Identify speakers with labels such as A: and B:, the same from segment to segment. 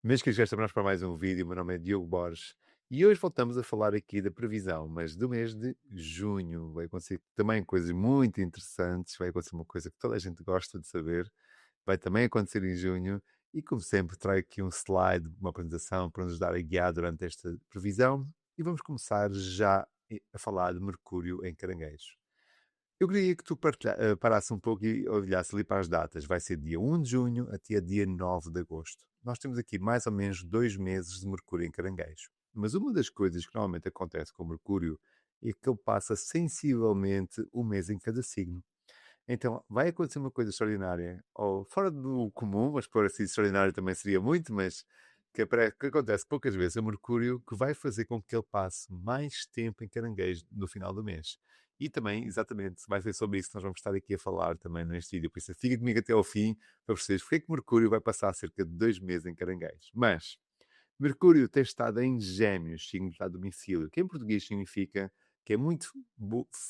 A: Meus queridos, estamos para mais um vídeo. Meu nome é Diogo Borges e hoje voltamos a falar aqui da previsão, mas do mês de junho. Vai acontecer também coisas muito interessantes, vai acontecer uma coisa que toda a gente gosta de saber, vai também acontecer em junho e, como sempre, trago aqui um slide, uma apresentação para nos dar a guiar durante esta previsão e vamos começar já a falar de Mercúrio em Caranguejo. Eu queria que tu parasse um pouco e olhasse ali para as datas. Vai ser dia 1 de junho até dia 9 de agosto. Nós temos aqui mais ou menos 2 meses de Mercúrio em Caranguejo. Mas uma das coisas que normalmente acontece com o Mercúrio é que ele passa sensivelmente um mês em cada signo. Então vai acontecer uma coisa extraordinária, ou fora do comum, mas por assim extraordinário também seria muito, mas que acontece poucas vezes a Mercúrio, que vai fazer com que ele passe mais tempo em Caranguejo no final do mês. E também, exatamente, vai ser sobre isso que nós vamos estar aqui a falar também neste vídeo. Por isso, fica comigo até ao fim para perceberes porque é que Mercúrio vai passar cerca de 2 meses em Caranguejo. Mas Mercúrio tem estado em Gêmeos, signo de domicílio, que em português significa que é muito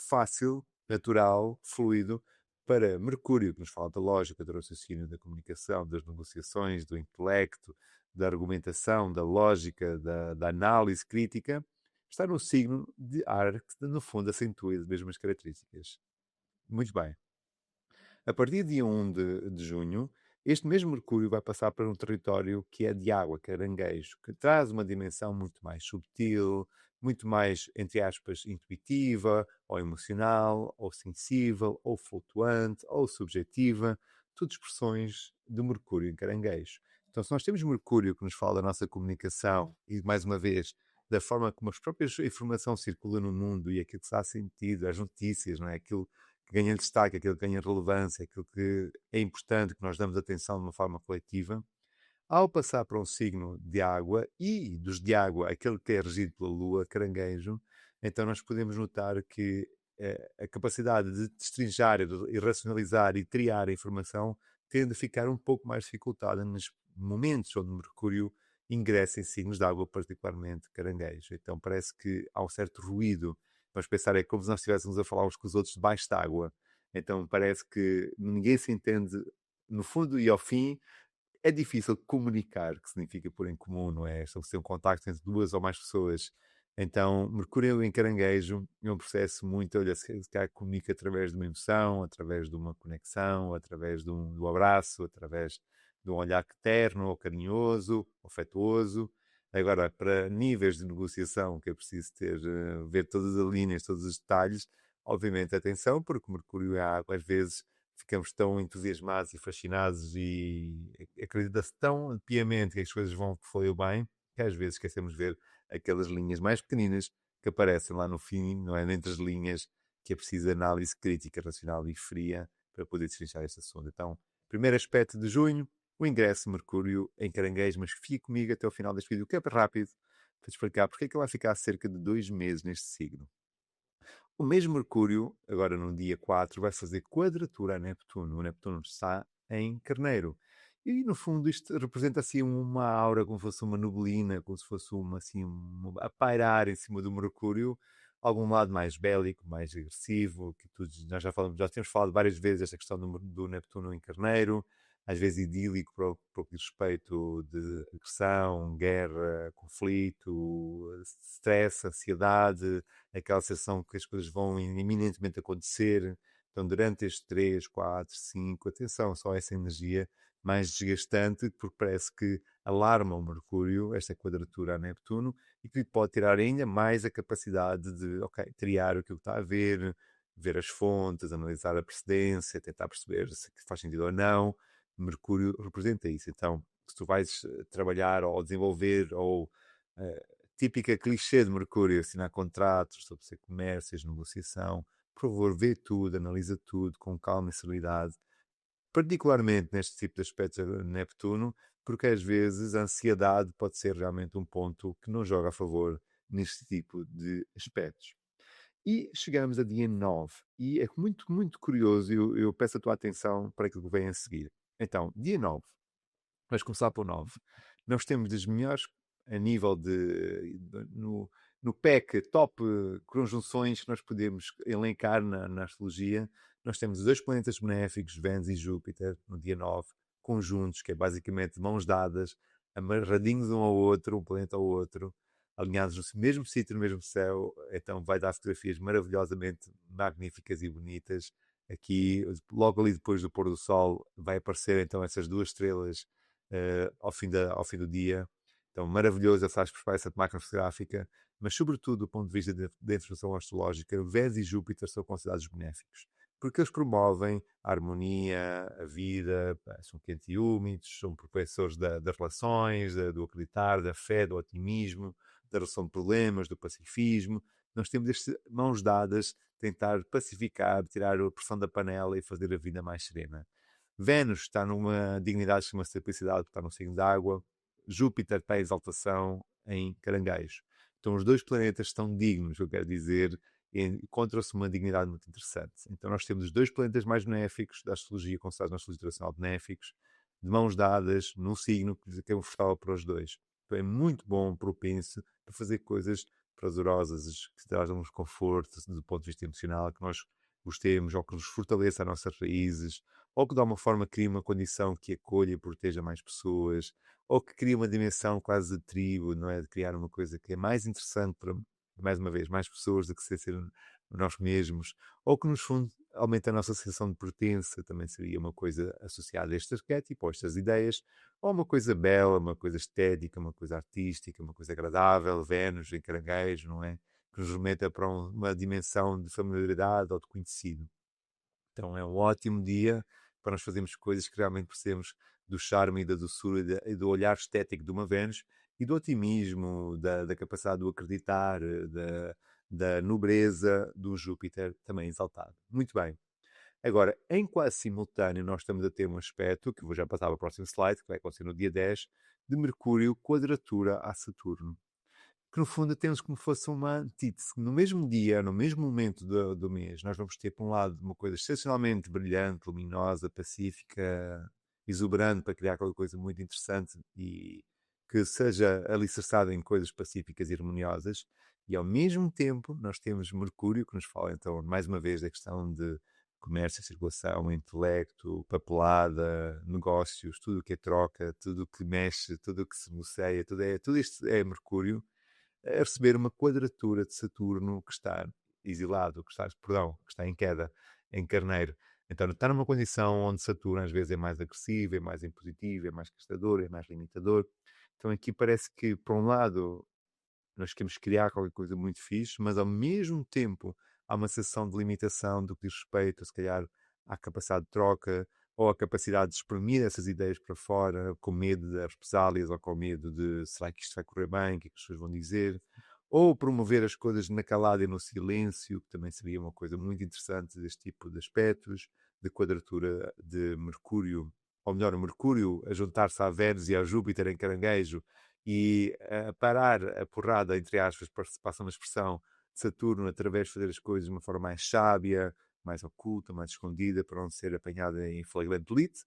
A: fácil, natural, fluido para Mercúrio, que nos fala da lógica, do raciocínio, da comunicação, das negociações, do intelecto, da argumentação, da lógica, da análise crítica, está no signo de ar, que no fundo acentua as mesmas características. Muito bem. A partir de dia 1 de junho, este mesmo Mercúrio vai passar para um território que é de água, caranguejo, que traz uma dimensão muito mais subtil, muito mais, entre aspas, intuitiva, ou emocional, ou sensível, ou flutuante, ou subjetiva, tudo expressões de Mercúrio em caranguejo. Então, se nós temos Mercúrio que nos fala da nossa comunicação e, mais uma vez, da forma como as próprias informação circula no mundo e aquilo que se dá sentido, as notícias, não é? Aquilo que ganha destaque, aquilo que ganha relevância, aquilo que é importante, que nós damos atenção de uma forma coletiva, ao passar para um signo de água e dos de água, aquele que é regido pela lua, caranguejo, então nós podemos notar que a capacidade de destrinchar e racionalizar e triar a informação tende a ficar um pouco mais dificultada nos momentos onde Mercúrio ingressa em signos de água, particularmente caranguejo. Então parece que há um certo ruído. Vamos pensar, é como se nós estivéssemos a falar uns com os outros debaixo d'água. Então parece que ninguém se entende no fundo e ao fim. É difícil comunicar, que significa pôr em comum, não é? Estabelecer um contacto entre duas ou mais pessoas. Então, Mercúrio em Caranguejo é um processo muito, olha, se calhar comunica através de uma emoção, através de uma conexão, através do abraço, através de um olhar terno ou carinhoso, afetuoso. Agora, para níveis de negociação, que é preciso ter, ver todas as linhas, todos os detalhes, obviamente atenção, porque Mercúrio é água, às vezes ficamos tão entusiasmados e fascinados e acredita-se tão piamente que as coisas vão fluir bem, que às vezes esquecemos de ver aquelas linhas mais pequeninas que aparecem lá no fim, não é? Entre as linhas, que é preciso análise crítica, racional e fria para poder destrinchar este assunto. Então, primeiro aspecto de junho, o ingresso de Mercúrio em Caranguejo, mas fique comigo até o final deste vídeo, que é rápido, para te explicar porque é que ele vai ficar cerca de 2 meses neste signo. O mesmo Mercúrio, agora no dia 4, vai fazer quadratura a Neptuno. O Neptuno está em Carneiro. E, no fundo, isto representa assim uma aura, como se fosse uma neblina, como se fosse uma, assim, a pairar em cima do Mercúrio, algum lado mais bélico, mais agressivo, que nós já temos falado várias vezes esta questão do Neptuno em Carneiro, às vezes idílico para o que diz respeito de agressão, guerra, conflito, stress, ansiedade, aquela sensação que as coisas vão iminentemente acontecer. Então, durante estes 3, 4, 5, atenção, só essa energia mais desgastante, porque parece que alarma o Mercúrio, esta quadratura a Neptuno, e que lhe pode tirar ainda mais a capacidade de, ok, triar o que está a ver as fontes, analisar a precedência, tentar perceber se faz sentido ou não. Mercúrio representa isso. Então, se tu vais trabalhar ou desenvolver ou típica clichê de Mercúrio, assinar contratos, estabelecer comércios, negociação, por favor, vê tudo, analisa tudo com calma e serenidade, particularmente neste tipo de aspectos de Neptuno, porque às vezes a ansiedade pode ser realmente um ponto que não joga a favor neste tipo de aspectos. E chegamos a dia 9, e é muito, muito curioso, eu peço a tua atenção para aquilo que vem a seguir. Então, dia 9, vamos começar pelo 9. Nós temos das melhores a nível no PEC, top conjunções que nós podemos elencar na astrologia. Nós temos os dois planetas benéficos, Vênus e Júpiter, no dia 9, conjuntos, que é basicamente mãos dadas, amarradinhos um ao outro, um planeta ao outro, alinhados no mesmo sítio, no mesmo céu. Então vai dar fotografias maravilhosamente magníficas e bonitas. Aqui, logo ali depois do pôr do sol, vai aparecer então essas duas estrelas ao fim do dia. Então, maravilhoso essa essa máquina fotográfica, mas sobretudo do ponto de vista da informação astrológica, Vênus e Júpiter são considerados benéficos, porque eles promovem a harmonia, a vida, são quentes e úmidos, são propensores das relações, do acreditar, da fé, do otimismo, da resolução de problemas, do pacifismo. Nós temos estas mãos dadas, tentar pacificar, tirar a pressão da panela e fazer a vida mais serena. Vênus está numa dignidade que chama-se simplicidade, porque está no signo de água. Júpiter está em exaltação em Caranguejo. Então os dois planetas estão dignos, eu quero dizer, encontra-se uma dignidade muito interessante. Então nós temos os dois planetas mais benéficos da astrologia, considerados na astrologia tradicional benéficos, de mãos dadas, num signo que é confortável para os dois. Então é muito bom, propenso, para fazer coisas prazerosas, que trazem-nos conforto do ponto de vista emocional, que nós gostemos, ou que nos fortaleça as nossas raízes, ou que de alguma forma crie uma condição que acolha e proteja mais pessoas, ou que cria uma dimensão quase de tribo, não é? De criar uma coisa que é mais interessante para, mais uma vez, mais pessoas do que ser nós mesmos, ou que, nos fundo, aumenta a nossa sensação de pertença, também seria uma coisa associada a este arquétipo, a estas ideias, ou uma coisa bela, uma coisa estética, uma coisa artística, uma coisa agradável, Vênus em Caranguejo, não é? Que nos remeta para uma dimensão de familiaridade ou de conhecido. Então é um ótimo dia para nós fazermos coisas que realmente percebemos do charme e da doçura e do olhar estético de uma Vênus e do otimismo, da capacidade de acreditar, da nobreza do Júpiter também exaltado. Muito bem. Agora, em quase simultâneo, nós estamos a ter um aspecto, que vou já passar para o próximo slide, que vai acontecer no dia 10, de Mercúrio quadratura a Saturno, que no fundo temos como fosse uma antítese. No mesmo dia, no mesmo momento do mês, nós vamos ter, por um lado, uma coisa excepcionalmente brilhante, luminosa, pacífica, exuberante, para criar qualquer coisa muito interessante e que seja alicerçada em coisas pacíficas e harmoniosas. E ao mesmo tempo, nós temos Mercúrio, que nos fala, então, mais uma vez, da questão de comércio, circulação, intelecto, papelada, negócios, tudo o que é troca, tudo o que mexe, tudo o que se negocia, tudo isto é Mercúrio a receber uma quadratura de Saturno que está exilado, que está em queda, em Carneiro. Então está numa condição onde Saturno às vezes é mais agressivo, é mais impositivo, é mais castrador, é mais limitador. Então aqui parece que, por um lado, nós queremos criar qualquer coisa muito fixe, mas ao mesmo tempo há uma sensação de limitação do que diz respeito, se calhar, à capacidade de troca ou à capacidade de exprimir essas ideias para fora, com medo das represálias ou com medo de será que isto vai correr bem, o que é que as pessoas vão dizer, ou promover as coisas na calada e no silêncio, que também seria uma coisa muito interessante deste tipo de aspectos, de quadratura de Mercúrio, ou melhor, Mercúrio a juntar-se à Vênus e a Júpiter em Caranguejo, e parar a porrada, entre aspas, passa uma expressão, de Saturno através de fazer as coisas de uma forma mais sábia, mais oculta, mais escondida, para não ser apanhada em flagrante delito.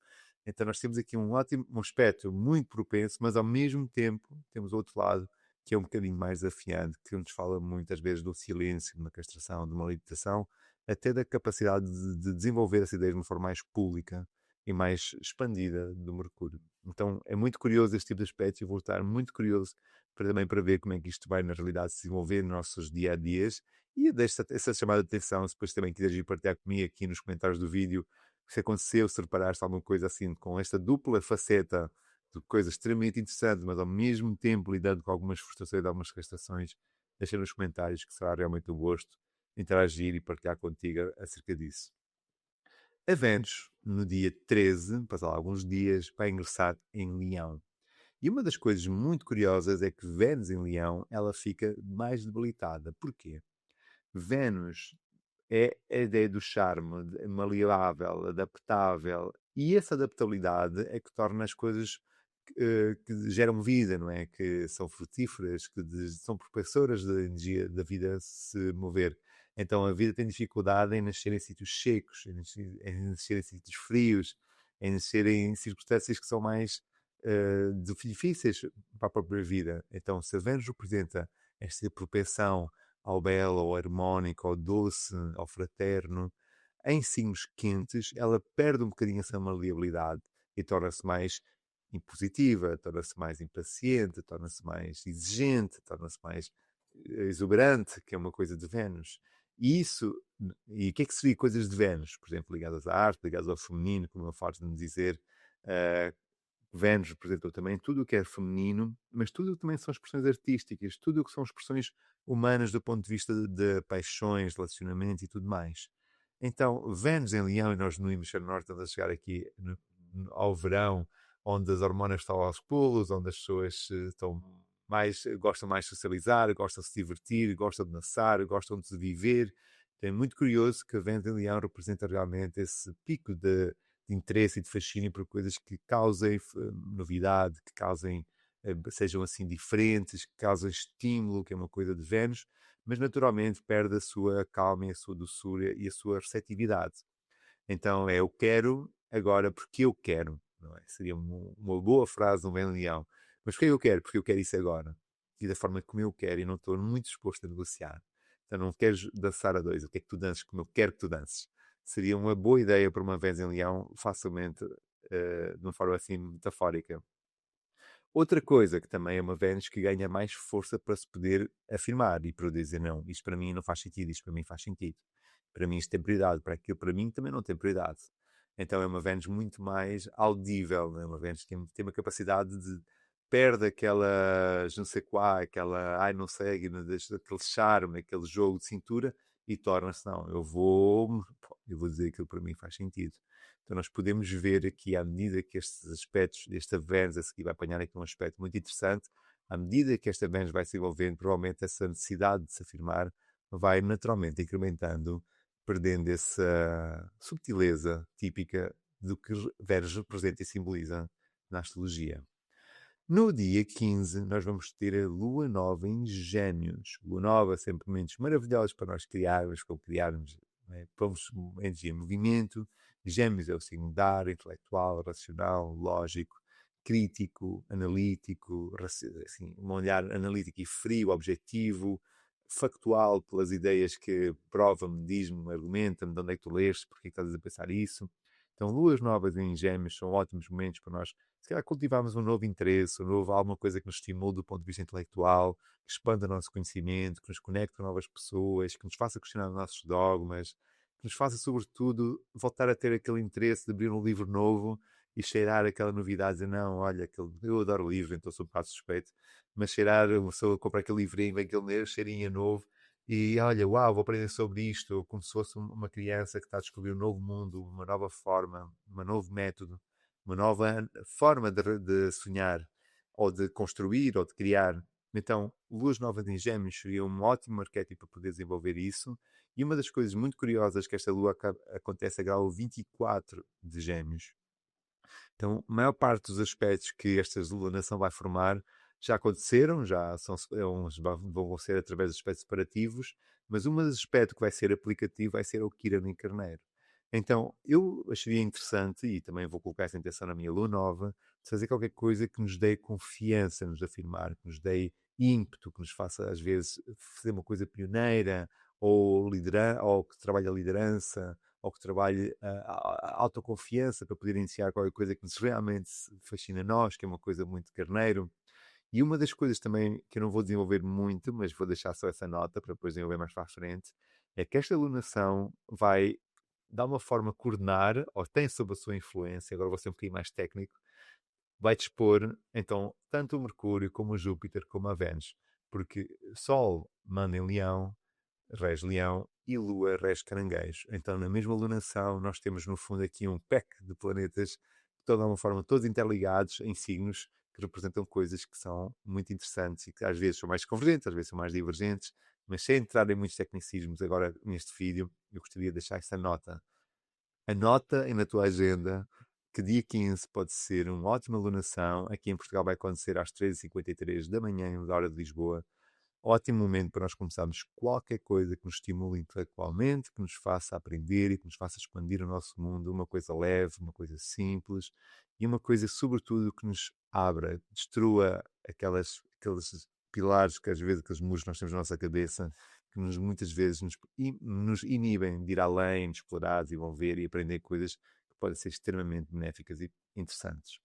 A: Então nós temos aqui um aspecto muito propenso, mas ao mesmo tempo temos o outro lado, que é um bocadinho mais desafiante, que nos fala muitas vezes do silêncio, de uma castração, de uma meditação, até da capacidade de desenvolver essa ideia de uma forma mais pública e mais expandida do Mercúrio. Então é muito curioso este tipo de aspectos e vou estar muito curioso também para ver como é que isto vai na realidade se desenvolver nos nossos dia-a-dias e deixo essa chamada de atenção, se depois também quiseres ir partilhar comigo aqui nos comentários do vídeo, se aconteceu, se reparaste alguma coisa assim, com esta dupla faceta de coisas extremamente interessantes, mas ao mesmo tempo lidando com algumas frustrações e algumas restrições, deixa nos comentários que será realmente um gosto interagir e partilhar contigo acerca disso. A Vênus, no dia 13, passar alguns dias, vai ingressar em Leão. E uma das coisas muito curiosas é que Vênus em Leão, ela fica mais debilitada. Porquê? Vênus é a ideia do charme, maleável, adaptável, e essa adaptabilidade é que torna as coisas que geram vida, não é? Que são frutíferas, são propulsoras da energia da vida se mover. Então a vida tem dificuldade em nascer em sítios secos, em nascer em sítios frios, em nascer em circunstâncias que são mais difíceis para a própria vida. Então, se a Vênus representa esta propensão ao belo, ao harmónico, ao doce, ao fraterno, em signos quentes, ela perde um bocadinho essa maleabilidade e torna-se mais impositiva, torna-se mais impaciente, torna-se mais exigente, torna-se mais exuberante, que é uma coisa de Vênus. E isso, e o que é que seria coisas de Vênus? Por exemplo, ligadas à arte, ligadas ao feminino, como eu falo de me dizer, uh, Vênus representou também tudo o que é feminino, mas tudo o que também são expressões artísticas, tudo o que são expressões humanas do ponto de vista de paixões, relacionamentos e tudo mais. Então, Vênus em Leão, e nós no hemisfério norte estamos a chegar aqui ao verão, onde as hormonas estão aos pulos, onde as pessoas gostam mais de socializar, gostam de se divertir, gostam de dançar, gostam de se viver. Então é muito curioso que a Vênus em Leão representa realmente esse pico de interesse e de fascínio por coisas que causem novidade, que causem, sejam assim diferentes, que causem estímulo, que é uma coisa de Vênus, mas naturalmente perde a sua calma, a sua doçura e a sua receptividade. Então é eu quero agora porque eu quero. Não é? Seria uma boa frase de um bem leão. Mas porque eu quero? Porque eu quero isso agora. E da forma como eu quero e não estou muito disposto a negociar. Então não queres dançar a dois. Eu quero que tu dances como eu quero que tu dances. Seria uma boa ideia para uma vez em leão, facilmente, de uma forma assim metafórica. Outra coisa que também é uma Vênus que ganha mais força para se poder afirmar e para dizer não, isto para mim não faz sentido, isto para mim faz sentido. Para mim isto tem prioridade, para aquilo para mim também não tem prioridade. Então é uma Vênus muito mais audível, é uma Vênus que tem uma capacidade de perde aquela je ne sais quoi, aquela ai não sei, aquele charme, aquele jogo de cintura e torna-se não, eu vou dizer aquilo para mim faz sentido. Então nós podemos ver aqui, à medida que estes aspectos, esta Vênus a seguir vai apanhar aqui um aspecto muito interessante, à medida que esta Vênus vai se envolvendo, provavelmente essa necessidade de se afirmar vai naturalmente incrementando, perdendo essa subtileza típica do que Vênus representa e simboliza na astrologia. No dia 15, nós vamos ter a Lua Nova em Gêmeos. Lua Nova, sempre momentos maravilhosos para nós criarmos, como criarmos, né? Pomos energia em movimento. Gêmeos é o signo da ar, intelectual, racional, lógico, crítico, analítico, assim, um olhar analítico e frio, objetivo, factual, pelas ideias que prova-me, diz-me, argumenta-me, de onde é que tu leste, porque é que estás a pensar isso. Então, luas novas em Gêmeos são ótimos momentos para nós se calhar cultivarmos um novo interesse, alguma coisa que nos estimule do ponto de vista intelectual, que expanda o nosso conhecimento, que nos conecte com novas pessoas, que nos faça questionar os nossos dogmas, que nos faça, sobretudo, voltar a ter aquele interesse de abrir um livro novo e cheirar aquela novidade, dizer, não, olha, eu adoro livros, então sou um bocado suspeito, mas cheirar, uma pessoa compra aquele livrinho, vem aquele cheirinho novo, e olha, uau, vou aprender sobre isto, como se fosse uma criança que está a descobrir um novo mundo, uma nova forma, um novo método, uma nova forma de sonhar, ou de construir, ou de criar. Então, Luz Nova em Gêmeos seria um ótimo arquétipo para poder desenvolver isso. E uma das coisas muito curiosas que esta lua acontece a grau 24 de Gêmeos. Então, a maior parte dos aspectos que esta lunação vai formar já aconteceram, vão ser através de aspectos separativos, mas um dos aspectos que vai ser aplicativo vai ser o Quirón em Carneiro. Então, eu acharia interessante, e também vou colocar essa intenção na minha lua nova, de fazer qualquer coisa que nos dê confiança, nos afirmar, que nos dê ímpeto, que nos faça, às vezes, fazer uma coisa pioneira, ou que trabalhe a liderança, ou que trabalhe a autoconfiança para poder iniciar qualquer coisa que nos realmente fascina a nós, que é uma coisa muito carneiro. E uma das coisas também que eu não vou desenvolver muito, mas vou deixar só essa nota para depois desenvolver mais para a frente, é que esta alunação vai, de uma forma, coordenar, ou tem sob a sua influência, agora vou ser um bocadinho mais técnico, vai dispor, então, tanto o Mercúrio, como o Júpiter, como a Vênus. Porque Sol manda em Leão, rege Leão, e Lua rege Caranguejo. Então, na mesma alunação, nós temos, no fundo, aqui um pack de planetas, de toda uma forma, todos interligados em signos que representam coisas que são muito interessantes e que às vezes são mais convergentes, às vezes são mais divergentes, mas sem entrar em muitos tecnicismos agora neste vídeo, eu gostaria de deixar essa nota. Anota aí na tua agenda que dia 15 pode ser uma ótima alunação. Aqui em Portugal vai acontecer às 13h53 da manhã, da hora de Lisboa. Ótimo momento para nós começarmos qualquer coisa que nos estimule intelectualmente, que nos faça aprender e que nos faça expandir o nosso mundo. Uma coisa leve, uma coisa simples e uma coisa, sobretudo, que nos abra, destrua aqueles pilares que às vezes, aqueles muros que nós temos na nossa cabeça, que muitas vezes nos inibem de ir além, de explorar, desenvolver e aprender coisas que podem ser extremamente benéficas e interessantes.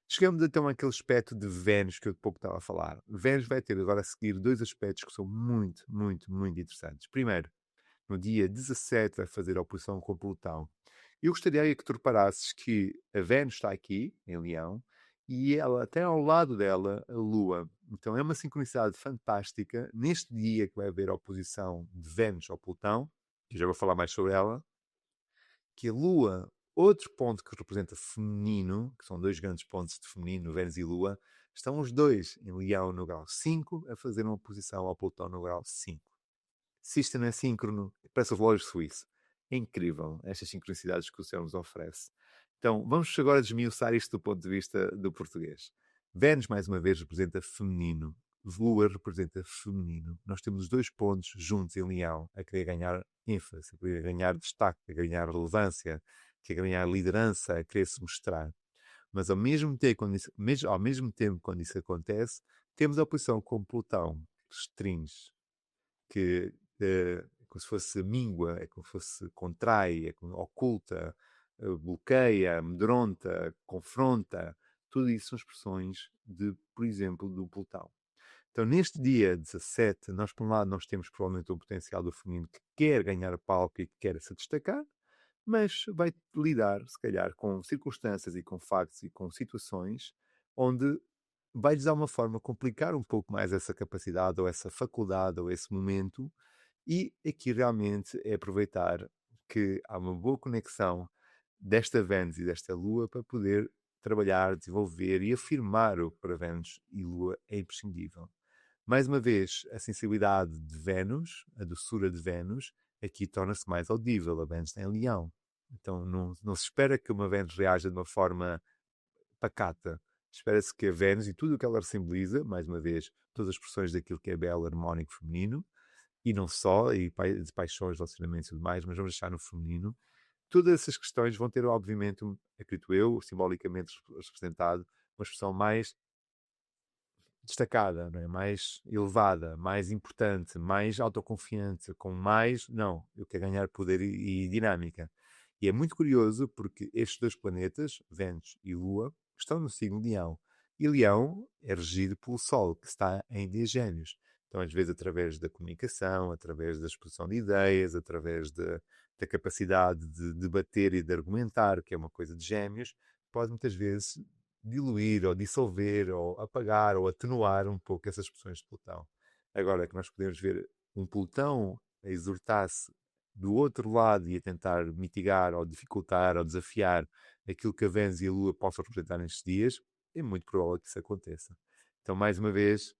A: Chegamos então àquele aspecto de Vênus que eu há pouco estava a falar. Vênus vai ter agora a seguir dois aspectos que são muito, muito, muito interessantes. Primeiro, no dia 17 vai fazer a oposição com Plutão. Eu gostaria que tu reparasses que a Vênus está aqui, em Leão, e ela tem ao lado dela a Lua. Então é uma sincronicidade fantástica. Neste dia que vai haver a oposição de Vênus ao Plutão, que já vou falar mais sobre ela, que a Lua, outro ponto que representa feminino, que são dois grandes pontos de feminino, Vênus e Lua, estão os dois em Leão no grau 5 a fazer uma oposição ao Plutão no grau 5. Se isto não é síncrono, parece o relógio suíço. É incrível estas sincronicidades que o céu nos oferece. Então, vamos agora desmiuçar isto do ponto de vista do português. Vênus, mais uma vez, representa feminino. Lua representa feminino. Nós temos os dois pontos juntos em Leão, a querer ganhar ênfase, a querer ganhar destaque, a ganhar relevância, a querer ganhar liderança, a querer se mostrar. Mas ao mesmo tempo, quando isso acontece, temos a oposição com Plutão, que restringe, que é como se fosse míngua, é como se fosse contrai, é como oculta, bloqueia, amedronta, confronta. Tudo isso são expressões de, por exemplo, do Plutão. Então, neste dia 17, nós, por um lado, nós temos provavelmente um potencial do feminino que quer ganhar palco e que quer se destacar, mas vai lidar, se calhar, com circunstâncias e com factos e com situações onde vai, de alguma forma, complicar um pouco mais essa capacidade ou essa faculdade ou esse momento, e aqui realmente é aproveitar que há uma boa conexão desta Vênus e desta Lua para poder trabalhar, desenvolver e afirmar o que para Vênus e Lua é imprescindível. Mais uma vez, a sensibilidade de Vênus, a doçura de Vênus, aqui torna-se mais audível. A Vênus tem Leão. Então não se espera que uma Vênus reaja de uma forma pacata. Espera-se que a Vênus e tudo o que ela simboliza, mais uma vez, todas as expressões daquilo que é belo, harmónico, feminino, e não só, e de paixões, relacionamentos e tudo mais, mas vamos deixar no feminino. Todas essas questões vão ter, obviamente, acredito eu, simbolicamente representado, uma expressão mais destacada, não é? Mais elevada, mais importante, mais autoconfiante, com mais, não, eu quero ganhar poder e dinâmica. E é muito curioso porque estes dois planetas, Vênus e Lua, estão no signo de Leão. E Leão é regido pelo Sol, que está em Gêmeos. Então, às vezes, através da comunicação, através da exposição de ideias, através da capacidade de debater e de argumentar, que é uma coisa de Gêmeos, pode muitas vezes diluir ou dissolver ou apagar ou atenuar um pouco essas expressões de Plutão. Agora é que nós podemos ver um Plutão a exortar-se do outro lado e a tentar mitigar ou dificultar ou desafiar aquilo que a Vênus e a Lua possam representar nestes dias, é muito provável que isso aconteça. Então, mais uma vez,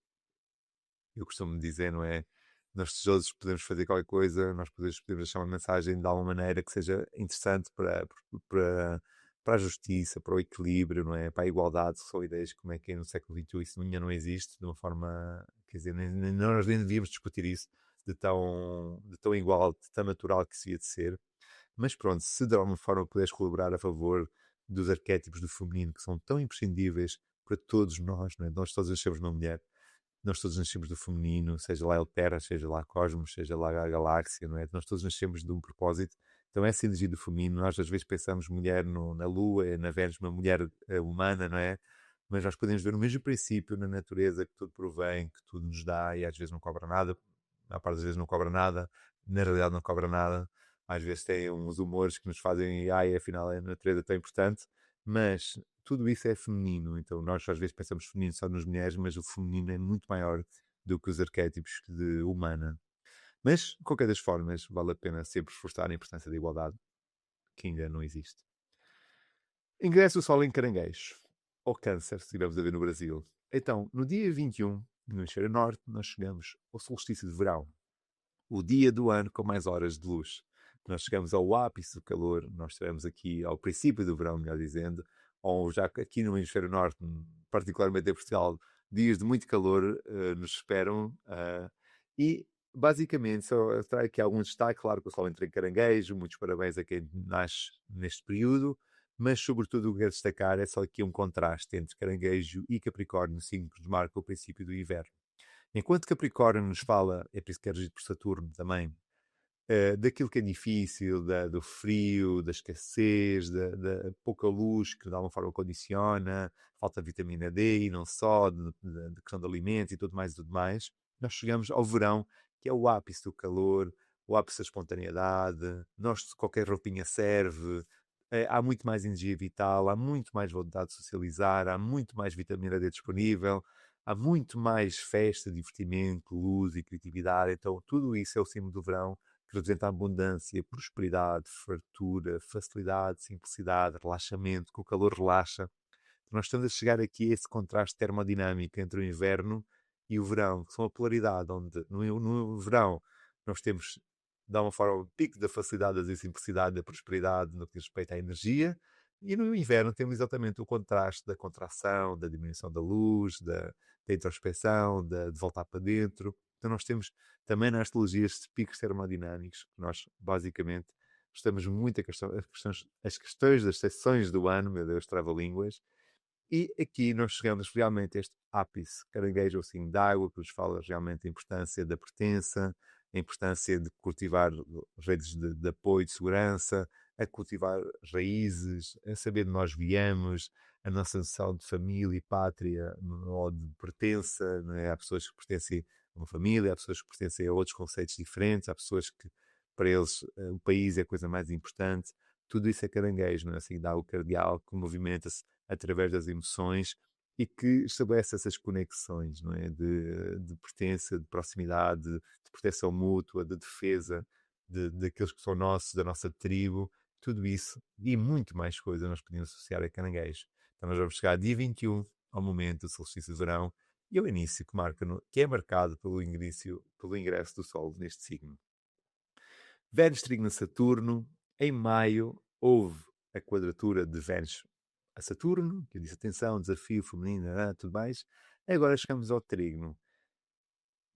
A: eu costumo dizer, não é? Nós tijolos podemos fazer qualquer coisa, nós podemos deixar uma mensagem de alguma maneira que seja interessante para, para a justiça, para o equilíbrio, não é? Para a igualdade, que são ideias como é que no século XXI isso ainda não existe de uma forma, quer dizer, nós nem devíamos discutir isso de tão igual, de tão natural que se ia de ser. Mas pronto, se de alguma forma puderes colaborar a favor dos arquétipos do feminino que são tão imprescindíveis para todos nós, não é? Nós todos nascemos numa mulher, nós todos nascemos do feminino, seja lá Eltera, seja lá Cosmos, seja lá a galáxia, não é? Nós todos nascemos de um propósito. Então essa energia do feminino, nós às vezes pensamos mulher na Lua, na Vênus, uma mulher humana, não é? Mas nós podemos ver o mesmo princípio na natureza, que tudo provém, que tudo nos dá e às vezes não cobra nada, a maior parte das vezes não cobra nada, na realidade não cobra nada. Às vezes tem uns humores que nos fazem, ai, afinal a natureza é tão importante, mas tudo isso é feminino. Então nós às vezes pensamos feminino só nas mulheres, mas o feminino é muito maior do que os arquétipos de humana. Mas, de qualquer das formas, vale a pena sempre reforçar a importância da igualdade, que ainda não existe. Ingressa o Sol em Caranguejo, ou Câncer, se estivermos a ver no Brasil. Então, no dia 21, no hemisfério norte, nós chegamos ao solstício de verão, o dia do ano com mais horas de luz. Nós chegamos ao ápice do calor, nós estaremos aqui ao princípio do verão, melhor dizendo, ou já aqui no hemisfério norte, particularmente em Portugal, dias de muito calor nos esperam. E basicamente, só trago aqui algum destaque, claro que o Sol entra em Caranguejo, muitos parabéns a quem nasce neste período, mas sobretudo o que quero destacar é só aqui um contraste entre Caranguejo e Capricórnio, signo que nos marca o princípio do inverno. Enquanto Capricórnio nos fala, é por isso que é regido por Saturno também, daquilo que é difícil, do frio, da escassez, da pouca luz que de alguma forma condiciona, falta de vitamina D e não só, de questão de alimentos e tudo mais, nós chegamos ao verão, que é o ápice do calor, o ápice da espontaneidade, nós, qualquer roupinha serve, há muito mais energia vital, há muito mais vontade de socializar, há muito mais vitamina D disponível, há muito mais festa, divertimento, luz e criatividade. Então, tudo isso é o símbolo do verão, que representa abundância, prosperidade, fartura, facilidade, simplicidade, relaxamento, que o calor relaxa. Nós estamos a chegar aqui a esse contraste termodinâmico entre o inverno e o verão, que são a polaridade, onde no verão nós temos, de uma forma, o pico da facilidade, da simplicidade, da prosperidade no que diz respeito à energia, e no inverno temos exatamente o contraste da contração, da diminuição da luz, da introspecção, de voltar para dentro. Então nós temos também na astrologia estes picos termodinâmicos, que nós basicamente estamos muito as questões das estações do ano, meu Deus, trava-línguas, e aqui nós chegamos realmente a este ápice caranguejo assim de água, que nos fala realmente da importância da pertença, a importância de cultivar redes de apoio, de segurança, a cultivar raízes, a saber de nós viemos, a nossa noção de família e pátria, ou de pertença, não é? Há pessoas que pertencem a uma família, há pessoas que pertencem a outros conceitos diferentes, há pessoas que para eles o país é a coisa mais importante. Tudo isso é caranguejo, não é? Assim, dá o cardeal que movimenta-se através das emoções e que estabelece essas conexões, não é? De pertença, de proximidade, de proteção mútua, de defesa daqueles que são nossos, da nossa tribo, tudo isso e muito mais coisas nós podemos associar a caranguejo. Então nós vamos chegar dia 21 ao momento do solstício de verão e ao início que é marcado pelo ingresso do Sol neste signo. Vênus trigna Saturno, em maio houve a quadratura de Vênus a Saturno, que eu disse atenção, desafio feminino, tudo mais. Agora chegamos ao trígono.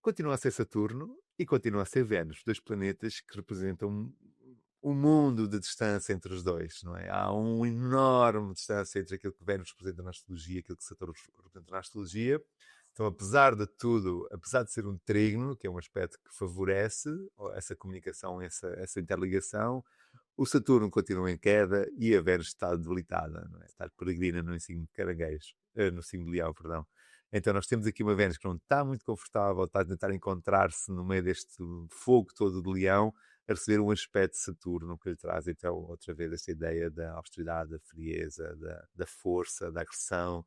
A: Continua a ser Saturno e continua a ser Vênus, dois planetas que representam um mundo de distância entre os dois, não é? Há uma enorme distância entre aquilo que Vênus representa na astrologia e aquilo que Saturno representa na astrologia. Então, apesar de tudo, apesar de ser um trígono, que é um aspecto que favorece essa comunicação, essa interligação, o Saturno continua em queda e a Vênus está debilitada, não é? Está peregrina no signo de Caranguejo, no signo de Leão, perdão. Então nós temos aqui uma Vênus que não está muito confortável, está a tentar encontrar-se no meio deste fogo todo de Leão, a receber um aspecto de Saturno que lhe traz então outra vez esta ideia da austeridade, da frieza, da força, da agressão.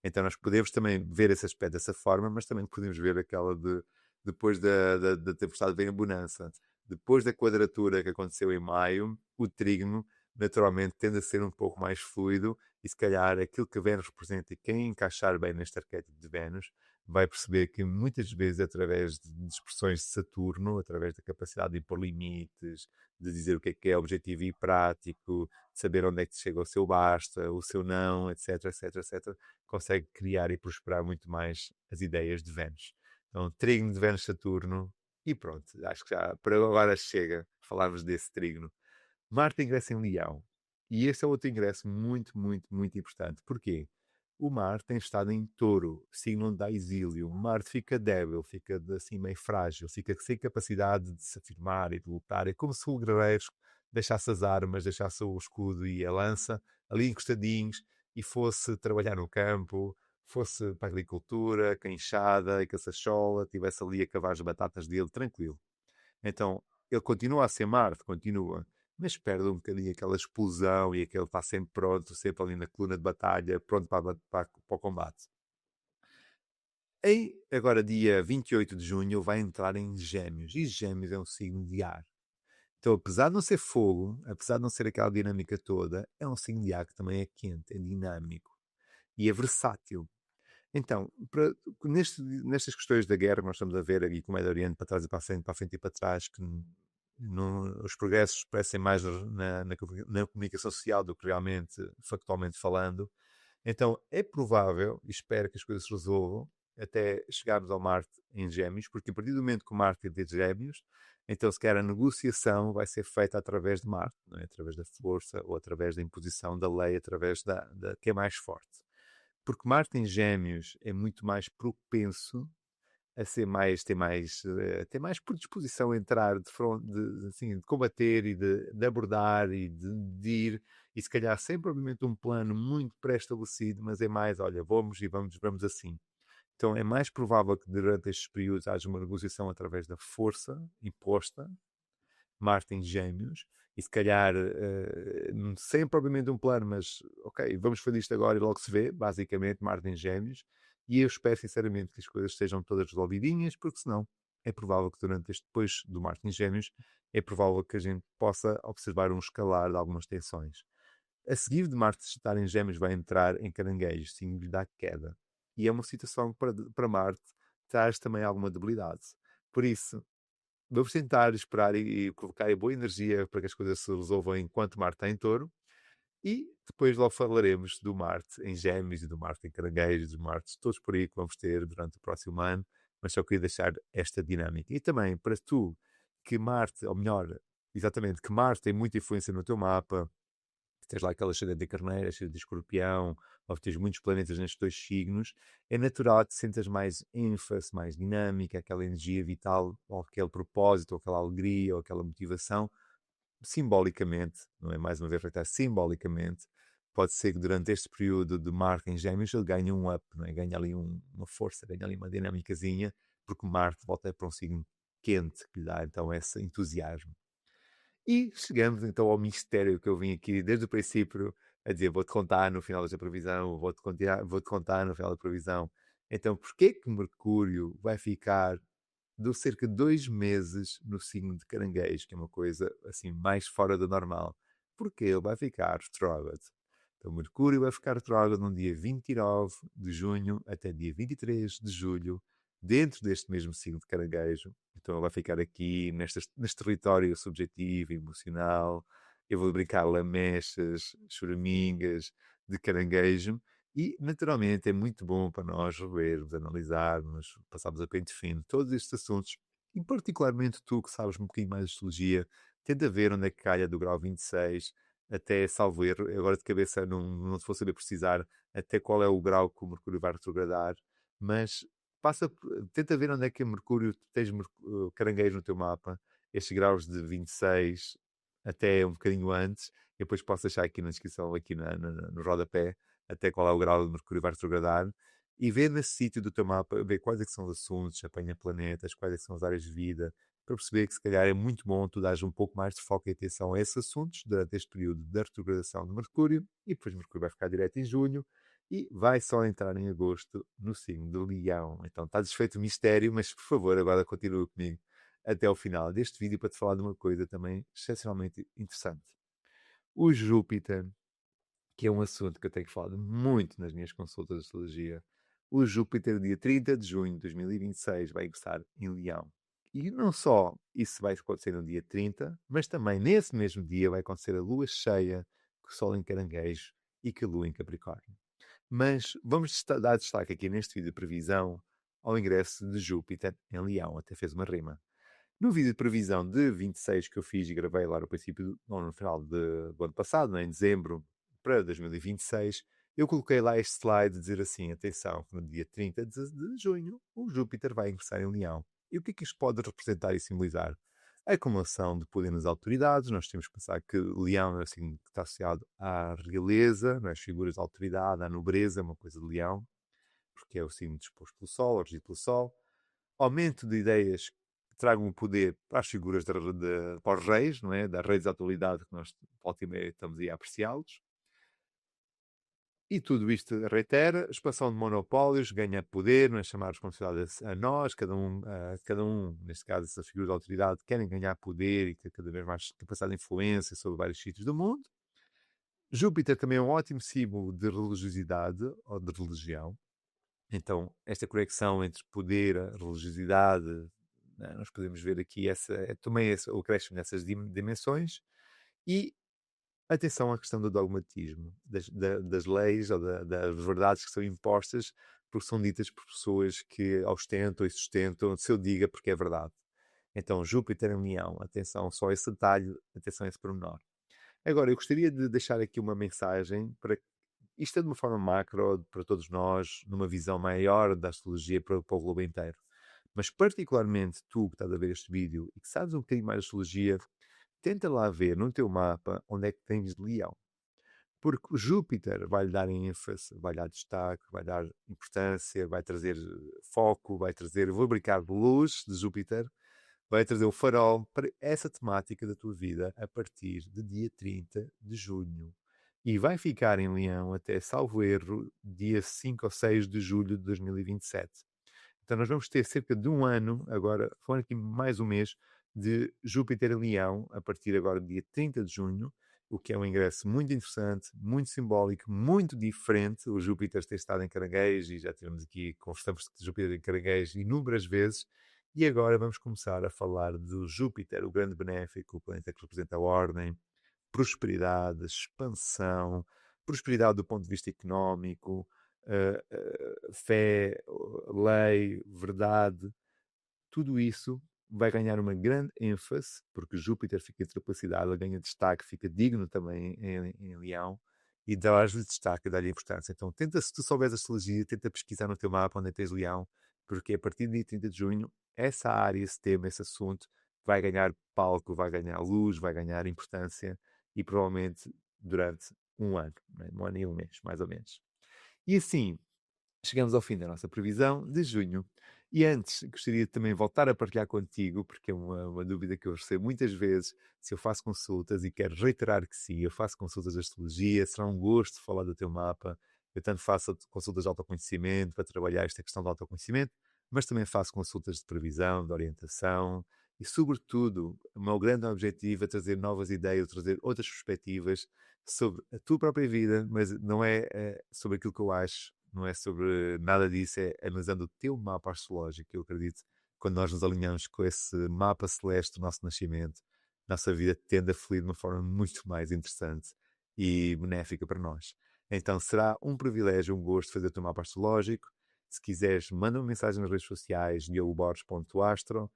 A: Então nós podemos também ver esse aspecto dessa forma, mas também podemos ver aquela de depois da tempestade vem a bonança. Depois da quadratura que aconteceu em maio, o trígono naturalmente tende a ser um pouco mais fluido e se calhar aquilo que Vênus representa e quem encaixar bem neste arquétipo de Vênus vai perceber que muitas vezes através de expressões de Saturno, através da capacidade de impor limites, de dizer o que é objetivo e prático, de saber onde é que chega o seu basta, o seu não, etc, etc, etc, consegue criar e prosperar muito mais as ideias de Vênus. Então, trígono de Vênus-Saturno e pronto, acho que já para agora chega falarmos desse trígono. Marte ingressa em Leão. E esse é outro ingresso muito, muito, muito importante. Porquê? O Marte tem estado em Touro, signo onde dá exílio. O Marte fica débil, fica assim meio frágil, fica sem capacidade de se afirmar e de lutar. É como se o guerreiro deixasse as armas, deixasse o escudo e a lança ali encostadinhos e fosse trabalhar no campo, fosse para a agricultura, com a enxada e com a sachola, estivesse ali a cavar as batatas dele tranquilo. Então, ele continua a ser Marte, continua, mas perde um bocadinho aquela explosão e aquele está sempre pronto, sempre ali na coluna de batalha, pronto para o combate. Agora, dia 28 de junho, ele vai entrar em Gêmeos, e Gêmeos é um signo de ar. Então, apesar de não ser fogo, apesar de não ser aquela dinâmica toda, é um signo de ar que também é quente, é dinâmico e é versátil. Então, nestas questões da guerra, nós estamos a ver aqui com o Médio Oriente para trás e para frente, para frente e para trás, que os progressos parecem mais na comunicação social do que realmente, factualmente falando. Então, é provável, e espero que as coisas se resolvam, até chegarmos ao Marte em Gêmeos, porque a partir do momento que o Marte é de Gêmeos, então, se calhar, a negociação vai ser feita através de Marte, não é? Através da força ou através da imposição da lei, através que é mais forte. Porque Marte em Gêmeos é muito mais propenso a ser mais, ter mais predisposição a entrar de frente, assim, de combater e de abordar e de ir, e se calhar sem propriamente um plano muito pré-estabelecido, mas é mais, olha, vamos assim. Então é mais provável que durante estes períodos haja uma negociação através da força imposta, Marte em Gêmeos, e se calhar sem propriamente um plano, mas ok, vamos fazer isto agora e logo se vê, basicamente, Marte em Gêmeos, e eu espero sinceramente que as coisas estejam todas resolvidinhas, porque senão é provável que durante este, depois do Marte em Gêmeos, é provável que a gente possa observar um escalar de algumas tensões. A seguir de Marte estar em Gêmeos vai entrar em Caranguejo, signo lhe dá queda. E é uma situação que para Marte traz também alguma debilidade. Por isso, vamos tentar esperar e colocar boa energia para que as coisas se resolvam enquanto Marte está em Touro. E depois logo falaremos do Marte em Gêmeos e do Marte em Caranguejo, dos Martes todos por aí que vamos ter durante o próximo ano. Mas só queria deixar esta dinâmica. E também para tu, que Marte, ou melhor, exatamente, que Marte tem muita influência no teu mapa, tens lá aquela ascendente de carneiro, ascendente de escorpião, ou tens muitos planetas nestes dois signos, é natural que te sentas mais ênfase, mais dinâmica, aquela energia vital, ou aquele propósito, ou aquela alegria, ou aquela motivação, simbolicamente, não é mais uma vez refletir, simbolicamente, pode ser que durante este período de Marte em Gêmeos ele ganhe um up, não é? Ganha ali uma força, ganha ali uma dinâmicazinha, porque Marte volta para um signo quente, que lhe dá então esse entusiasmo. E chegamos então ao mistério que eu vim aqui desde o princípio a dizer: vou-te contar no final desta previsão, vou-te contar no final da previsão. Então, porquê que Mercúrio vai ficar de cerca de 2 meses no signo de Caranguejo, que é uma coisa assim mais fora do normal? Porque ele vai ficar retrógrado. Então, Mercúrio vai ficar retrógrado no dia 29 de junho até dia 23 de julho, dentro deste mesmo signo de Caranguejo. Então, ele vai ficar aqui neste território subjetivo, emocional. Eu vou brincar lamechas, choramingas de Caranguejo. E, naturalmente, é muito bom para nós revermos, analisarmos, passarmos a pente fino todos estes assuntos. E, particularmente, tu que sabes um bocadinho mais de astrologia, tenta ver onde é que calha do grau 26 até, salvo erro, agora de cabeça não te vou saber precisar até qual é o grau que o Mercúrio vai retrogradar, mas tenta ver onde é que Mercúrio, tens Caranguejo no teu mapa, estes graus de 26 até um bocadinho antes, e depois posso deixar aqui na descrição, aqui no rodapé, até qual é o grau de Mercúrio vai retrogradar, e ver nesse sítio do teu mapa, ver quais é que são os assuntos, apanha planetas, quais é que são as áreas de vida, para perceber que se calhar é muito bom tu dares um pouco mais de foco e atenção a esses assuntos durante este período da retrogradação de Mercúrio, e depois Mercúrio vai ficar direto em junho, e vai só entrar em agosto no signo de Leão. Então está desfeito o mistério, mas por favor, agora continua comigo até ao final deste vídeo para te falar de uma coisa também excepcionalmente interessante. O Júpiter, que é um assunto que eu tenho falado muito nas minhas consultas de astrologia, o Júpiter, dia 30 de junho de 2026, vai ingressar em Leão. E não só isso vai acontecer no dia 30, mas também nesse mesmo dia vai acontecer a lua cheia, com o Sol em Caranguejo e com a lua em Capricórnio. Mas vamos dar destaque aqui neste vídeo de previsão ao ingresso de Júpiter em Leão, até fez uma rima. No vídeo de previsão de 26 que eu fiz e gravei lá no princípio, não, no final do ano passado, né, em dezembro para 2026, eu coloquei lá este slide de dizer assim: atenção, no dia 30 de junho, o Júpiter vai ingressar em Leão. E o que é que isto pode representar e simbolizar? A acumulação de poder nas autoridades. Nós temos que pensar que Leão é assim, que está associado à realeza, nas figuras de autoridade, à nobreza, uma coisa de Leão, porque é o signo disposto pelo Sol, regido pelo Sol. Aumento de ideias que tragam o poder para as figuras para os reis, não é? Das reis da atualidade que nós, volta e meia, estamos aí a apreciá-los. E tudo isto reitera, expansão de monopólios, ganha poder, não é? Chamar responsabilidade a nós, cada um, neste caso, essas figuras de autoridade, querem ganhar poder e ter cada vez mais capacidade de influência sobre vários sítios do mundo. Júpiter também é um ótimo símbolo de religiosidade ou de religião. Então, esta conexão entre poder, a religiosidade, né, nós podemos ver aqui também o crescimento nessas dimensões. E atenção à questão do dogmatismo, das leis ou das verdades que são impostas, porque são ditas por pessoas que ostentam e sustentam, se eu diga porque é verdade. Então, Júpiter em Leão, atenção só a esse detalhe, atenção a esse pormenor. Agora, eu gostaria de deixar aqui uma mensagem para isto é de uma forma macro para todos nós, numa visão maior da astrologia para o globo inteiro. Mas particularmente tu que estás a ver este vídeo e que sabes um bocadinho mais de astrologia, tenta lá ver no teu mapa onde é que tens Leão. Porque o Júpiter vai-lhe dar ênfase, vai dar destaque, vai dar importância, vai trazer foco, vai trazer, vou brincar de luz de Júpiter, vai trazer o farol para essa temática da tua vida a partir de dia 30 de junho. E vai ficar em Leão até, salvo erro, dia 5 ou 6 de julho de 2027. Então nós vamos ter cerca de um ano, agora, falando aqui mais um mês, de Júpiter em Leão, a partir agora do dia 30 de junho, o que é um ingresso muito interessante, muito simbólico, muito diferente. O Júpiter tem estado em Caranguejo e já tivemos aqui, conversamos de Júpiter em Caranguejo inúmeras vezes, e agora vamos começar a falar do Júpiter, o grande benéfico, o planeta que representa a ordem, prosperidade, expansão, prosperidade do ponto de vista económico, fé, lei, verdade, tudo isso vai ganhar uma grande ênfase, porque Júpiter fica em capacidade, ganha destaque, fica digno também em Leão, e dá-lhe destaque, dá-lhe importância. Então, tenta, se tu souberes astrologia, tenta pesquisar no teu mapa onde tens Leão, porque a partir do dia 30 de junho, essa área, esse tema, esse assunto, vai ganhar palco, vai ganhar luz, vai ganhar importância, e provavelmente durante um ano, né? Um ano e um mês, mais ou menos. E assim, chegamos ao fim da nossa previsão de junho. E antes, gostaria de também voltar a partilhar contigo, porque é uma dúvida que eu recebo muitas vezes, se eu faço consultas, e quero reiterar que sim, eu faço consultas de astrologia, será um gosto falar do teu mapa. Eu tanto faço consultas de autoconhecimento, para trabalhar esta questão do autoconhecimento, mas também faço consultas de previsão, de orientação, e sobretudo, o meu grande objetivo é trazer novas ideias, trazer outras perspectivas sobre a tua própria vida, mas não é sobre aquilo que eu acho, não é sobre nada disso, é analisando o teu mapa astrológico. Eu acredito que quando nós nos alinhamos com esse mapa celeste do nosso nascimento, nossa vida tende a fluir de uma forma muito mais interessante e benéfica para nós. Então será um privilégio, um gosto fazer o teu mapa astrológico. Se quiseres, manda uma mensagem nas redes sociais, diogoborges.astro.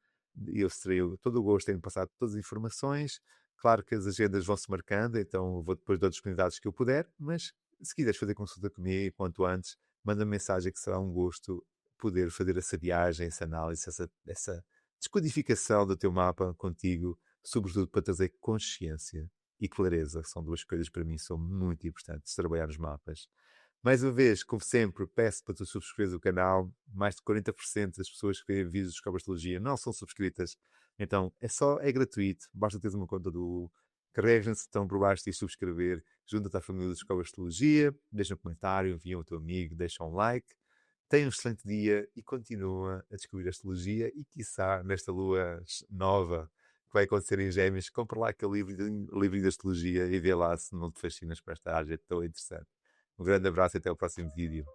A: Eu terei todo o gosto em passar todas as informações. Claro que as agendas vão-se marcando, então vou depois dar disponibilidades que eu puder, mas se quiseres fazer consulta comigo quanto antes, manda mensagem que será um gosto poder fazer essa viagem, essa análise, essa descodificação do teu mapa contigo, sobretudo para trazer consciência e clareza, que são duas coisas para mim que são muito importantes, trabalhar nos mapas. Mais uma vez, como sempre, peço para tu subscreveres o canal. Mais de 40% das pessoas que veem vídeos de Escola de Astrologia não são subscritas. Então, é gratuito. Basta teres uma conta do... Carregas-se, estão por baixo de subscrever. Junta-te à família da Escola de Astrologia. Deixa um comentário, envia ao teu amigo, deixa um like. Tenha um excelente dia e continua a descobrir a astrologia e, quiçá, nesta lua nova que vai acontecer em Gêmeos, compra lá aquele livro de astrologia e vê lá se não te fascinas por esta área tão interessante. Um grande abraço e até o próximo vídeo.